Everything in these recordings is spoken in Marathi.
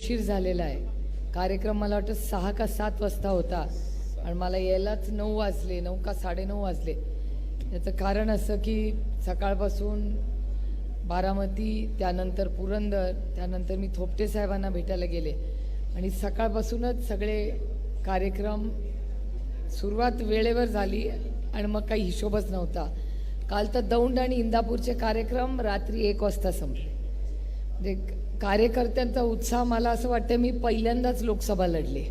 उशीर झालेला आहे. कार्यक्रम मला वाटतं 6 का 7 वाजता होता आणि मला यायलाच 9 वाजले, 9 का 9:30 वाजले. याचं कारण असं की सकाळपासून बारामती, त्यानंतर पुरंदर, त्यानंतर मी थोपटे साहेबांना भेटायला गेले आणि सकाळपासूनच सगळे कार्यक्रम सुरुवात वेळेवर झाली आणि मग काही हिशोबच नव्हता. काल तर दौंड आणि इंदापूरचे कार्यक्रम रात्री 1 वाजता संपले. म्हणजे कार्यकर्त्यांचा उत्साह, मला असं वाटतं मी पहिल्यांदाच लोकसभा लढले,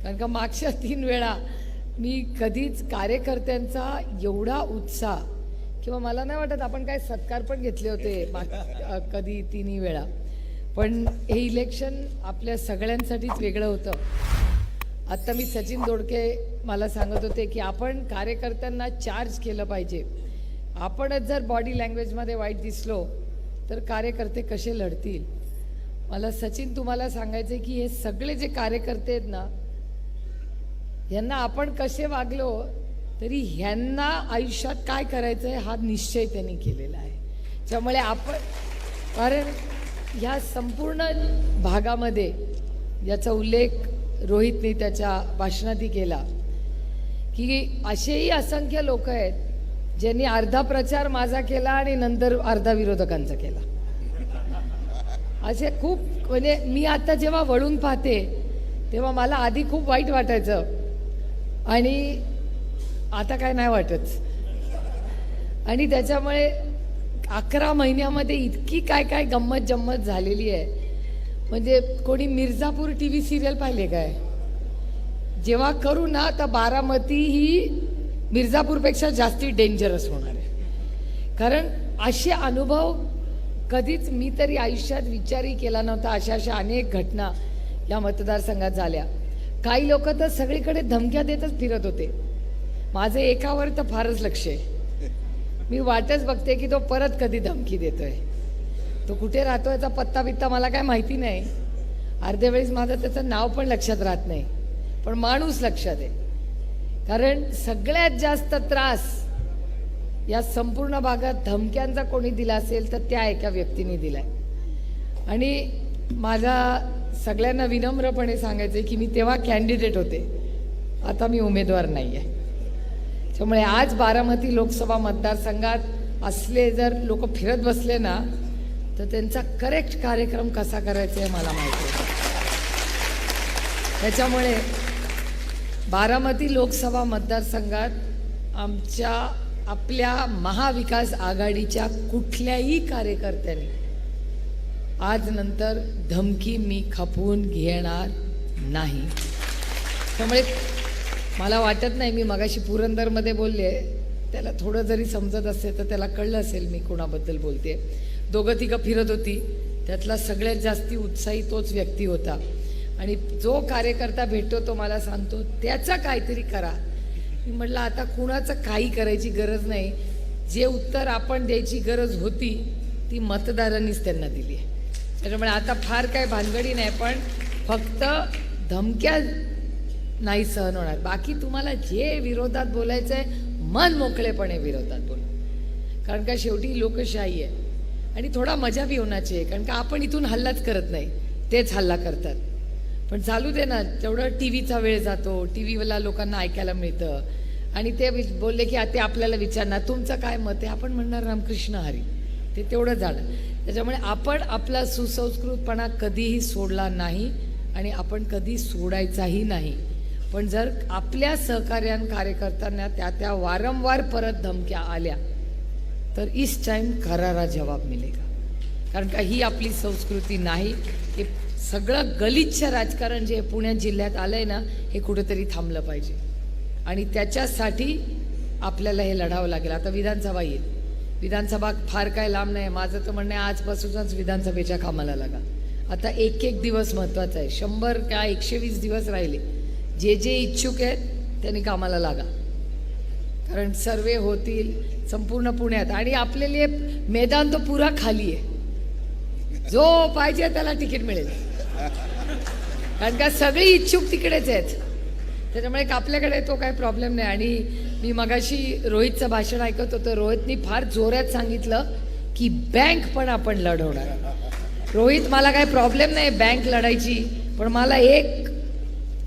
कारण का मागच्या 3 वेळा मी कधीच कार्यकर्त्यांचा एवढा उत्साह, किंवा मला नाही वाटत आपण काय सत्कार पण घेतले होते कधी 3 वेळा. पण हे इलेक्शन आपल्या सगळ्यांसाठीच वेगळं होतं. आत्ता मी सचिन दोडके मला सांगत होते की आपण कार्यकर्त्यांना चार्ज केलं पाहिजे. आपणच जर बॉडी लँग्वेजमध्ये वाईट दिसलो तर कार्यकर्ते कसे लढतील. मला सचिन तुम्हाला सांगायचं की हे सगळे जे कार्यकर्ते आहेत ना, यांना आपण कसे वागलो तरी ह्यांना आयुष्यात काय करायचं आहे हा निश्चय त्यांनी केलेला आहे. त्यामुळे आपण, कारण ह्या संपूर्ण भागामध्ये याचा उल्लेख रोहितने त्याच्या भाषणातही केला की असेही असंख्य लोक आहेत ज्यांनी अर्धा प्रचार माझा केला आणि नंतर अर्धा विरोधकांचा केला. असे खूप, म्हणजे मी आता जेव्हा वळून पाहते तेव्हा मला आधी खूप वाईट वाटायचं आणि आता काय नाही वाटत. आणि त्याच्यामुळे 11 महिन्यामध्ये इतकी काय काय गंमत जम्मत झालेली आहे. म्हणजे कोणी मिर्झापूर TV सिरियल पाहिले काय? जेव्हा करू ना तर बारामती ही मिर्झापूरपेक्षा जास्ती डेंजरस होणार आहे. कारण असे अनुभव कधीच मी तरी आयुष्यात विचारही केला नव्हता. अशा अनेक घटना या मतदारसंघात झाल्या. काही लोक तर सगळीकडे धमक्या देतच फिरत होते. माझं एकावर तर फारच लक्ष आहे. मी वाटच बघते की तो परत कधी धमकी देतोय. तो कुठे राहतो याचा पत्ता बित्ता मला काय माहिती नाही. अर्ध्या वेळेस माझं त्याचं नाव पण लक्षात राहत नाही, पण माणूस लक्षात आहे. कारण सगळ्यात जास्त त्रास या संपूर्ण भागात धमक्यांचा कोणी दिला असेल तर त्या एका व्यक्तीने दिलाय. आणि माझा सगळ्यांना विनम्रपणे सांगायचं की मी तेव्हा कॅन्डिडेट होते, आता मी उमेदवार नाही आहे. त्यामुळे आज बारामती लोकसभा मतदारसंघात असले जर लोक फिरत बसले ना तर त्यांचा करेक्ट कार्यक्रम कसा करायचा आहे मला माहिती आहे. त्याच्यामुळे बारामती लोकसभा मतदारसंघात आपल्या महाविकास आघाडीच्या कुठल्याही कार्यकर्त्याने आज नंतर धमकी मी खपवून घेणार नाही. त्यामुळे मला वाटत नाही, मी मगाशी पुरंदरमध्ये बोलले, त्याला थोडं जरी समजत असेल तर त्याला कळलं असेल मी कोणाबद्दल बोलते. 2-3 फिरत होती, त्यातला सगळ्यात जास्ती उत्साही तोच व्यक्ती होता. आणि जो कार्यकर्ता भेटतो तो मला सांगतो त्याचं काहीतरी करा. मी म्हटलं आता कुणाचं काही करायची गरज नाही. जे उत्तर आपण द्यायची गरज होती ती मतदारांनीच त्यांना दिली आहे. त्याच्यामुळे आता फार काय भानगडी नाही, पण फक्त धमक्या नाही सहन होणार. बाकी तुम्हाला जे विरोधात बोलायचं आहे मन मोकळेपणे विरोधात बोला, कारण का शेवटी लोकशाही आहे. आणि थोडा मजा बी होण्याची आहे, कारण का आपण इथून हल्लाच करत नाही, तेच हल्ला करतात. पण चालू दे ना, तेवढं TV वेळ जातो, TV लोकांना ऐकायला मिळतं. आणि ते बोलले की ते आपल्याला विचारणार तुमचं काय मत आहे, आपण म्हणणार रामकृष्ण हरी, ते तेवढं जाणं. त्याच्यामुळे आपण आपला सुसंस्कृतपणा कधीही सोडला नाही आणि आपण कधी सोडायचाही नाही. पण जर आपल्या सहकार्यां कार्यकर्त्यांना त्या वारंवार परत धमक्या आल्या तर इस टाइम करारा जवाब मिलेगा. कारण का ही आपली संस्कृती नाही. हे सगळं गलिच्छ राजकारण जे पुणे जिल्ह्यात आलंय ना, हे कुठेतरी थांबलं पाहिजे. आणि त्याच्यासाठी आपल्याला हे लढावं लागेल. आता विधानसभा येईल, विधानसभा फार काय लांब नाही. माझं तर म्हणणं आहे आजपासूनच विधानसभेच्या कामाला लागा. आता एक दिवस महत्त्वाचा आहे. 100 का 120 दिवस राहिले. जे इच्छुक आहेत त्यांनी कामाला लागा, कारण सर्वे होतील संपूर्ण पुण्यात. आणि आपल्याला मैदान तो पुरा खाली आहे, जो पाहिजे त्याला तिकीट मिळेल, कारण का सगळी इच्छुक तिकडेच आहेत. त्याच्यामुळे आपल्याकडे तो काही प्रॉब्लेम नाही. आणि मी मगाशी रोहितचं भाषण ऐकत होतं. रोहितनी फार जोरात सांगितलं की बँक पण आपण लढवणार. रोहित, मला काही प्रॉब्लेम नाही बँक लढायची, पण मला एक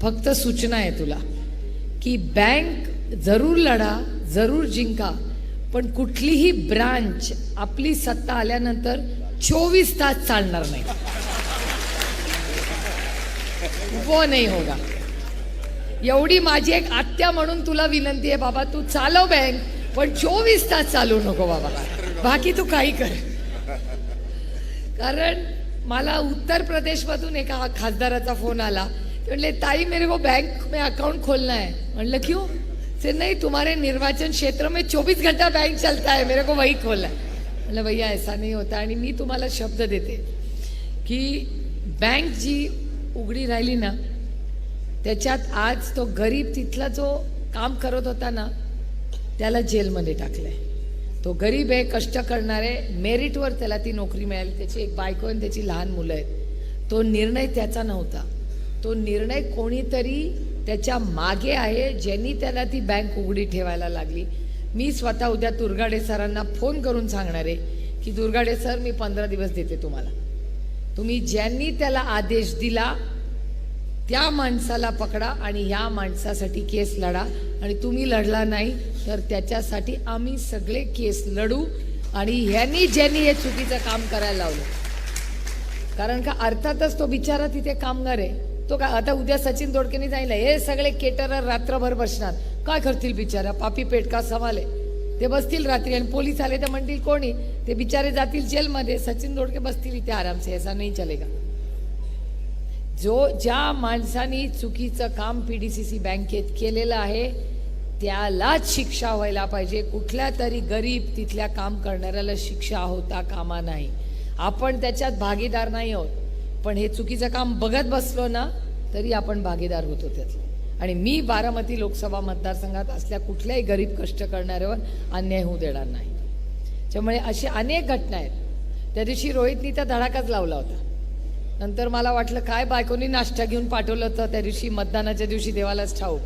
फक्त सूचना आहे तुला की बँक जरूर लढा, जरूर जिंका, पण कुठलीही ब्रांच आपली सत्ता आल्यानंतर 24 तास चालणार नाही. वो नाही होगा. एवढी माझी एक आत्या म्हणून तुला विनंती आहे बाबा, तू चालव बँक, पण 24 तास चालू नको बाबा, बाकी तू काही कर. कारण मला उत्तर प्रदेशमधून एका खासदाराचा फोन आला. ते म्हणले ताई मेरे को बैंक में अकाउंट खोलना है. म्हणलं क्यों? से नहीं तुम्हारे निर्वाचन क्षेत्र में 24 घंटा बैंक चलता है, मेरे को वही खोलना है. म्हणलं भैया ऐसा नहीं होता. आणि मी तुम्हाला शब्द देते की बँक जी उघडी राहिली ना, त्याच्यात आज तो गरीब तिथला जो काम करत होता ना, त्याला जेलमध्ये टाकलंय. तो गरीब आहे, कष्ट करणारे, मेरिटवर त्याला ती नोकरी मिळाली, त्याची एक बायको आणि त्याची लहान मुलं आहेत. तो निर्णय त्याचा नव्हता, तो निर्णय कोणीतरी त्याच्या मागे आहे, ज्यांनी त्याला ती बँक उघडी ठेवायला लागली. मी स्वतः उद्या दुर्गाडे सरांना फोन करून सांगणार आहे की दुर्गाडे सर, मी 15 दिवस देते तुम्हाला, तुम्ही ज्यांनी त्याला आदेश दिला त्या माणसाला पकडा आणि ह्या माणसासाठी केस लढा. आणि तुम्ही लढला नाही तर त्याच्यासाठी आम्ही सगळे केस लढू. आणि ह्यांनी ज्यांनी हे चुकीचं काम करायला लावलं, कारण का अर्थातच तो बिचारा तिथे कामगार आहे, तो का आता उद्या सचिन दोडकेनी जायला हे सगळे केटरर रात्रभर बसणार, काय करतील बिचारा, पापी पेट का सवाल आहे. ते बसतील रात्री आणि पोलीस आले तर म्हणतील कोणी, ते बिचारे जातील जेलमध्ये, सचिन दोडके बसतील इथे आराम से. ऐसा नहीं चलेगा. ज्या माणसाने चुकीचं काम PDCC बँकेत केलेलं आहे त्यालाच शिक्षा व्हायला पाहिजे. कुठल्या तरी गरीब तिथल्या काम करणाऱ्याला शिक्षा होता कामा नाही. आपण त्याच्यात भागीदार नाही आहोत, पण हे चुकीचं काम बघत बसलो ना तरी आपण भागीदार होतो त्यातलं. आणि मी बारामती लोकसभा मतदारसंघात असल्या कुठल्याही गरीब कष्ट करणाऱ्यावर अन्याय होऊ देणार नाही. त्यामुळे अशी अनेक घटना आहेत. त्या दिवशी रोहितनी तर धडाकाच लावला होता. नंतर मला वाटलं काय बायकोनी नाश्ता घेऊन पाठवलं होतं त्या दिवशी, मतदानाच्या दिवशी देवालाच ठाऊक.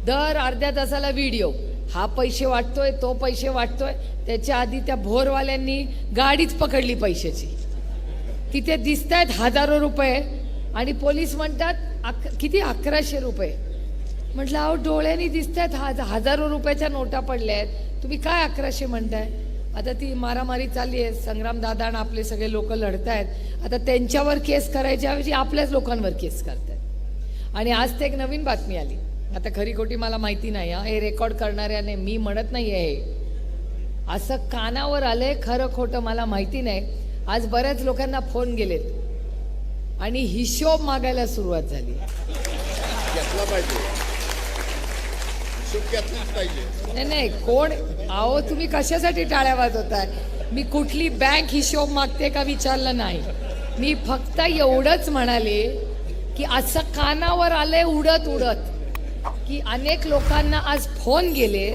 दर अर्ध्या तासाला व्हिडिओ, हा पैसे वाटतोय, तो पैसे वाटतोय. त्याच्या आधी त्या भोरवाल्यांनी गाडीच पकडली पैशाची, तिथे दिसत आहेत हजारो रुपये आणि पोलीस म्हणतात किती 1100 रुपये. म्हटलं अहो डोळ्यांनी दिसत आहेत हजारो रुपयाच्या नोटा पडल्या आहेत, तुम्ही काय 1100 म्हणताय. आता ती मारामारी चालली आहे, संग्राम दादा आणि आपले सगळे लोक लढत आहेत. आता त्यांच्यावर केस करायच्या ऐवजी आपल्याच लोकांवर केस करतात. आणि आज ते एक नवीन बातमी आली, आता खरी खोटी मला माहिती नाही, हे रेकॉर्ड करणाऱ्याने, मी म्हणत नाही आहे, असं कानावर आलंय, खरं खोटं मला माहिती नाही. आज बऱ्याच लोकांना फोन गेलेत आणि हिशोब मागायला सुरुवात झाली. नाही नाही, कोण आहो तुम्ही कशासाठी टाळ्या वाजवताय. मी कुठली बँक हिशोब मागते का विचारलं नाही. मी फक्त एवढंच म्हणाले की असं कानावर आलंय उडत उडत की अनेक लोकांना आज फोन गेले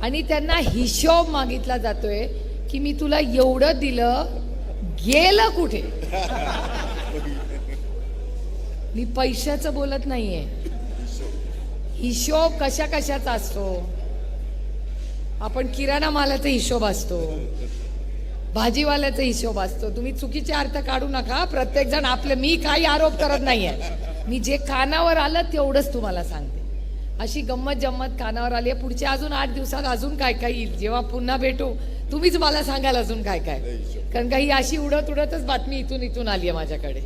आणि त्यांना हिशोब मागितला जातोय की मी तुला एवढं दिलं, गेलं कुठे. मी पैशाचं बोलत नाहीये. हिशोब कशा कशाचा असतो. आपण किराणा मालाचा हिशोब असतो, भाजीवाल्याचा हिशोब असतो. तुम्ही चुकीचे अर्थ काढू नका. प्रत्येक जण आपले, मी काही आरोप करत नाहीये, मी जे कानावर आलं तेवढंच तुम्हाला सांगते. अशी गंमत जम्मत कानावर आली आहे. पुढच्या अजून 8 दिवसात अजून काय काय येईल. जेव्हा पुन्हा भेटू तुम्हीच मला सांगाल अजून काय काय, कारण काही अशी उडत उडतच बातमी इथून आली आहे माझ्याकडे.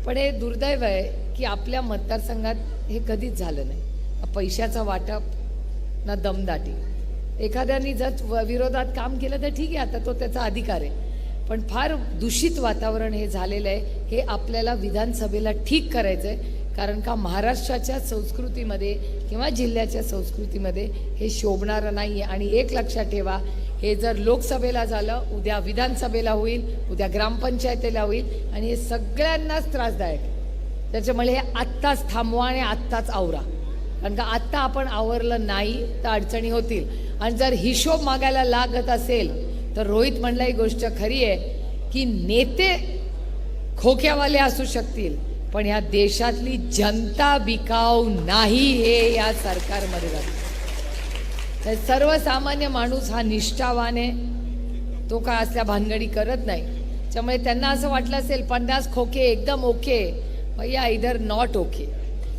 पण हे दुर्दैव आहे की आपल्या मतदारसंघात हे कधीच झालं नाही. पैशाचं वाटप ना दमदाटी. एखाद्याने जर विरोधात काम केलं तर ठीक आहे, आता तो त्याचा अधिकार आहे. पण फार दूषित वातावरण हे झालेलं आहे. हे आपल्याला विधानसभेला ठीक करायचं आहे, कारण का महाराष्ट्राच्या संस्कृतीमध्ये किंवा जिल्ह्याच्या संस्कृतीमध्ये हे शोभणारं नाही आहे. आणि एक लक्षात ठेवा, हे जर लोकसभेला झालं, उद्या विधानसभेला होईल, उद्या ग्रामपंचायतीला होईल आणि हे सगळ्यांनाच त्रासदायक आहे. त्याच्यामुळे हे आत्ताच थांबवा आणि आत्ताच आवरा, कारण का आत्ता आपण आवरलं नाही तर अडचणी होतील. आणि जर हिशोब मागायला लागत असेल तर रोहित म्हणला ही गोष्ट खरी आहे की नेते खोक्यावाले असू शकतील, पण या देशातली जनता बिकाऊ नाही, हे या सरकारमध्ये झालं. सर्वसामान्य माणूस हा निष्ठावान आहे, तो काय असल्या भानगडी करत नाही. त्यामुळे त्यांना असं वाटलं असेल 50 खोके एकदम ओके, भैया इधर नॉट ओके.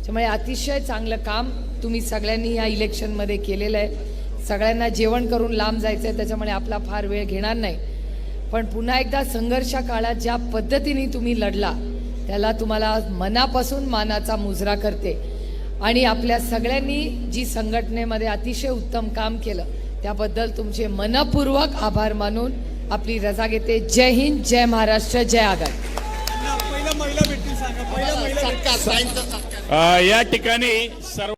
त्यामुळे अतिशय चांगलं काम तुम्ही सगळ्यांनी या इलेक्शनमध्ये केलेलं आहे. सगळ्यांना जेवण करून लांब जायचं आहे, त्याच्यामुळे आपला फार वेळ घेणार नाही. पण पुन्हा एकदा संघर्ष काळात ज्या पद्धतीने तुम्ही लढला त्याला तुम्हाला मनापासून मानाचा मुजरा करते. आणि आपल्या सगळ्यांनी जी संघटनेमध्ये अतिशय उत्तम काम केलं त्याबद्दल तुमचे मनपूर्वक आभार मानून आपली रजा घेते. जय हिंद, जय महाराष्ट्र, जय आघाडी. पहिला महिला भेटतील सांगा, पहिला महिला या ठिकाणी सर्व